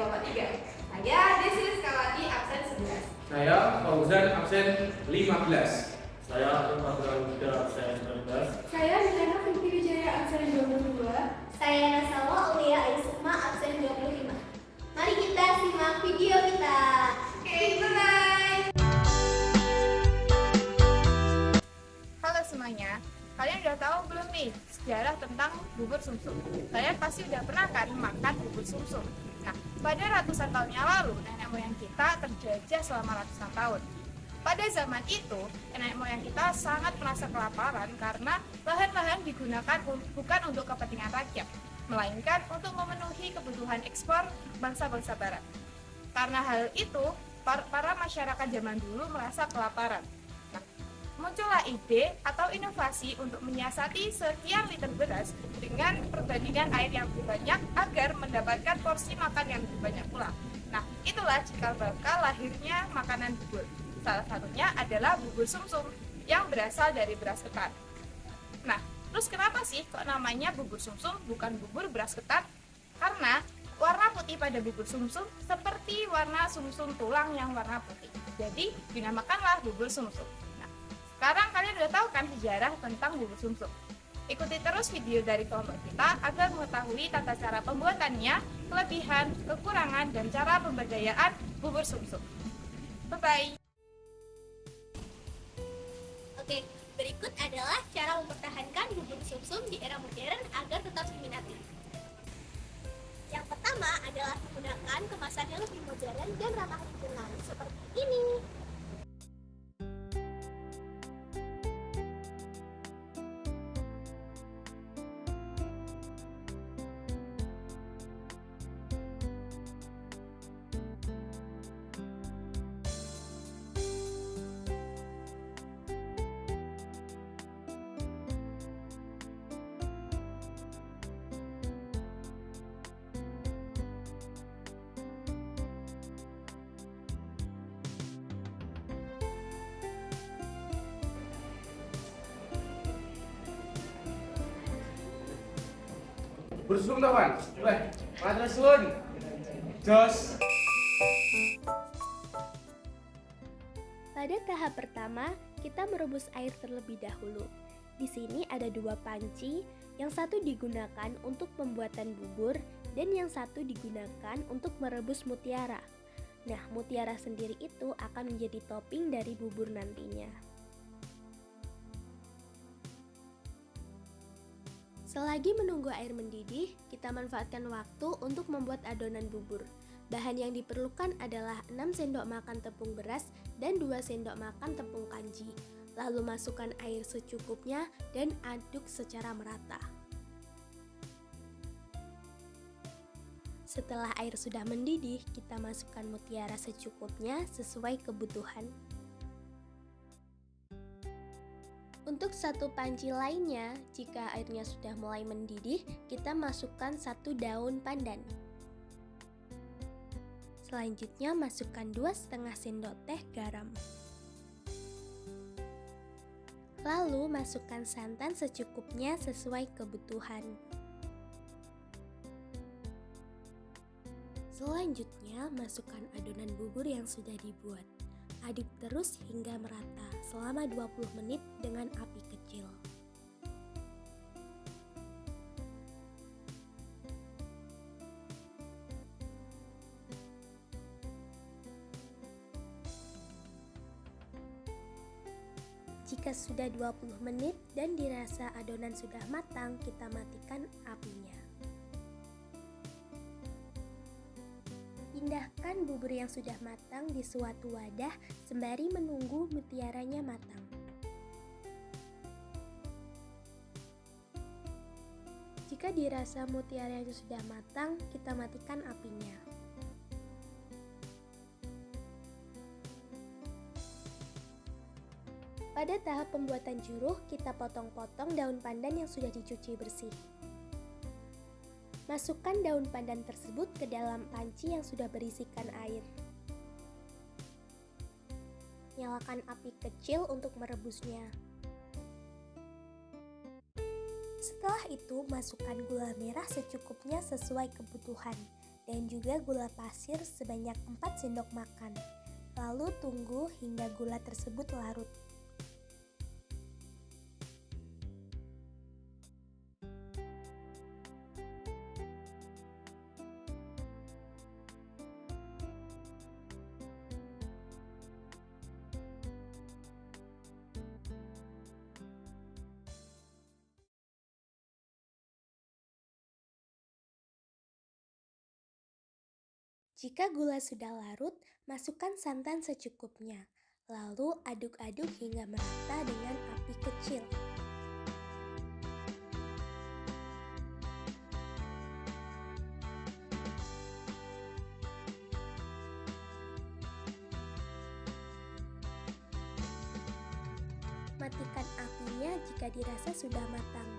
kelompok 3. Saya Desi Rizkawati, absen 11. Saya Fauzan, absen 15. Saya Fauzan Huda, absen 19. Saya Milena Fikri Wijaya, absen 22. Saya Nasawa Aulia Aisukma, absen 25. Mari kita simak video kita. Oke, bye-bye. Halo semuanya, kalian udah tahu belum nih sejarah tentang bubur sumsum? Kalian pasti udah pernah kan makan bubur sumsum? Nah, pada ratusan tahun yang lalu, nenek moyang kita terjajah selama ratusan tahun. Pada zaman itu, nenek moyang kita sangat merasa kelaparan karena lahan-lahan digunakan bukan untuk kepentingan rakyat, melainkan untuk memenuhi kebutuhan ekspor bangsa-bangsa barat. Karena hal itu, para masyarakat zaman dulu merasa kelaparan. Nah, muncullah ide atau inovasi untuk menyiasati sekian liter beras dengan perbandingan air yang lebih banyak agar mendapatkan porsi makan yang lebih banyak pula. Nah, itulah cikal bakal lahirnya makanan bubur. Salah satunya adalah bubur sumsum yang berasal dari beras ketan. Nah, terus kenapa sih kok namanya bubur sumsum bukan bubur beras ketan? Karena warna putih pada bubur sumsum seperti warna sumsum tulang yang warna putih. Jadi, dinamakanlah bubur sumsum. Nah, sekarang kalian udah tahu kan sejarah tentang bubur sumsum. Ikuti terus video dari kelompok kita agar mengetahui tata cara pembuatannya, kelebihan, kekurangan, dan cara pemberdayaan bubur sumsum. Bye-bye! Oke, berikut adalah cara mempertahankan bubur sumsum di era modern agar tetap diminati. Yang pertama adalah menggunakan kemasan yang lebih modern dan ramah lingkungan seperti ini. Bersung kawan. Weh, matur suwun. Jos. Pada tahap pertama, kita merebus air terlebih dahulu. Di sini ada dua panci, yang satu digunakan untuk pembuatan bubur dan yang satu digunakan untuk merebus mutiara. Nah, mutiara sendiri itu akan menjadi topping dari bubur nantinya. Selagi menunggu air mendidih, kita manfaatkan waktu untuk membuat adonan bubur. Bahan yang diperlukan adalah 6 sendok makan tepung beras dan 2 sendok makan tepung kanji. Lalu masukkan air secukupnya dan aduk secara merata. Setelah air sudah mendidih, kita masukkan mutiara secukupnya sesuai kebutuhan. Untuk satu panci lainnya, jika airnya sudah mulai mendidih, kita masukkan 1 daun pandan. Selanjutnya masukkan 2,5 sendok teh garam. Lalu masukkan santan secukupnya sesuai kebutuhan. Selanjutnya masukkan adonan bubur yang sudah dibuat. Aduk terus hingga merata selama 20 menit dengan api kecil. Jika sudah 20 menit dan dirasa adonan sudah matang, kita matikan apinya. Pindahkan bubur yang sudah matang di suatu wadah sembari menunggu mutiaranya matang. Jika dirasa mutiaranya sudah matang, kita matikan apinya. Pada tahap pembuatan juruh, kita potong-potong daun pandan yang sudah dicuci bersih. Masukkan daun pandan tersebut ke dalam panci yang sudah berisikan air. Nyalakan api kecil untuk merebusnya. Setelah itu, masukkan gula merah secukupnya sesuai kebutuhan. dan juga gula pasir sebanyak 4 sendok makan. Lalu tunggu hingga gula tersebut larut. Jika gula sudah larut, masukkan santan secukupnya. Lalu aduk-aduk hingga merata dengan api kecil. Matikan apinya jika dirasa sudah matang.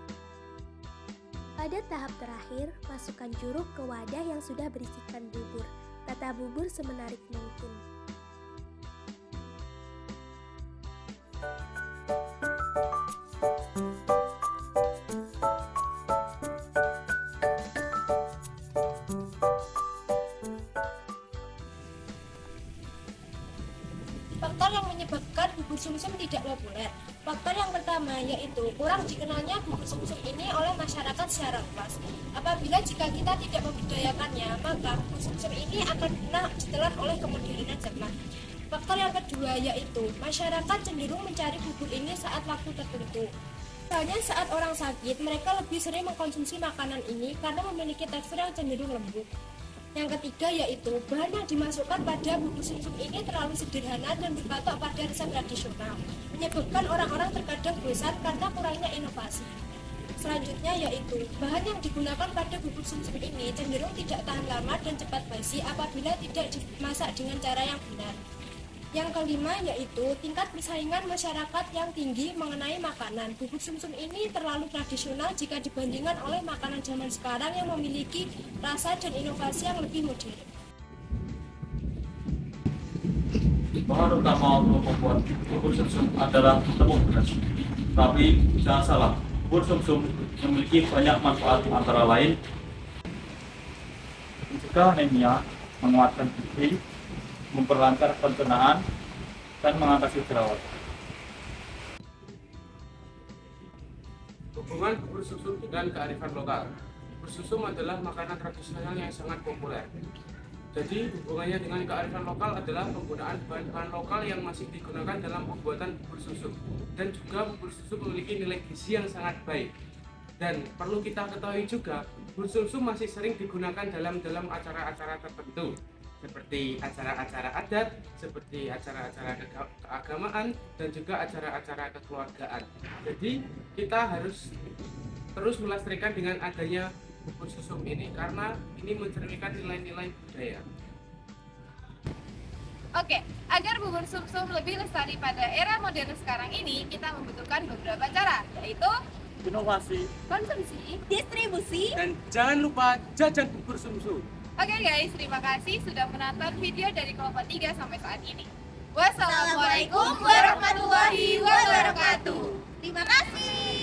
Pada tahap terakhir, masukkan jeruk ke wadah yang sudah berisikan bubur. Tata bubur semenarik mungkin. Faktor yang menyebabkan bubur sumsum tidak populer. Faktor yang pertama yaitu kurang dikenalnya bubur sumsum ini oleh masyarakat secara luas. Apabila jika kita tidak membudayakannya, maka bubur sumsum ini akan punah ditelan oleh kemodernan zaman. Faktor yang kedua yaitu masyarakat cenderung mencari bubur ini saat waktu tertentu. Misalnya saat orang sakit, mereka lebih sering mengkonsumsi makanan ini karena memiliki tekstur yang cenderung lembut. Yang ketiga yaitu bahan yang dimasukkan pada bubur sumsum ini terlalu sederhana dan berpatok pada resep tradisional, menyebabkan orang-orang terkadang bosan karena kurangnya inovasi. Selanjutnya yaitu bahan yang digunakan pada bubur sumsum ini cenderung tidak tahan lama dan cepat basi apabila tidak dimasak dengan cara yang benar. Yang kelima yaitu tingkat persaingan masyarakat yang tinggi mengenai makanan. Bubur sumsum ini terlalu tradisional jika dibandingkan oleh makanan zaman sekarang yang memiliki rasa dan inovasi yang lebih modern. Bahan utama untuk membuat bubur sumsum adalah tepung beras. Tapi jangan salah, bubur sumsum memiliki banyak manfaat antara lain mencegah anemia, menguatkan gizi, memperlancar pencernaan, dan mengatasi jerawat. Hubungan bubur sumsum dengan kearifan lokal. Bubur sumsum adalah makanan tradisional yang sangat populer. Jadi hubungannya dengan kearifan lokal adalah penggunaan bahan-bahan lokal yang masih digunakan dalam pembuatan bubur sumsum. Dan juga bubur sumsum memiliki nilai gizi yang sangat baik. Dan perlu kita ketahui juga, bubur sumsum masih sering digunakan dalam acara-acara tertentu, seperti acara-acara adat, seperti acara-acara keagamaan, dan juga acara-acara kekeluargaan. Jadi kita harus terus melestarikan dengan adanya bubur sumsum ini karena ini mencerminkan nilai-nilai budaya. Oke, agar bubur sumsum lebih lestari pada era modern sekarang ini, kita membutuhkan beberapa cara, yaitu Inovasi, konsumsi, Distribusi. Dan jangan lupa jajan bubur sumsum. Oke guys, terima kasih sudah menonton video dari kelompok 3 sampai saat ini. Wassalamualaikum warahmatullahi wabarakatuh. Terima kasih.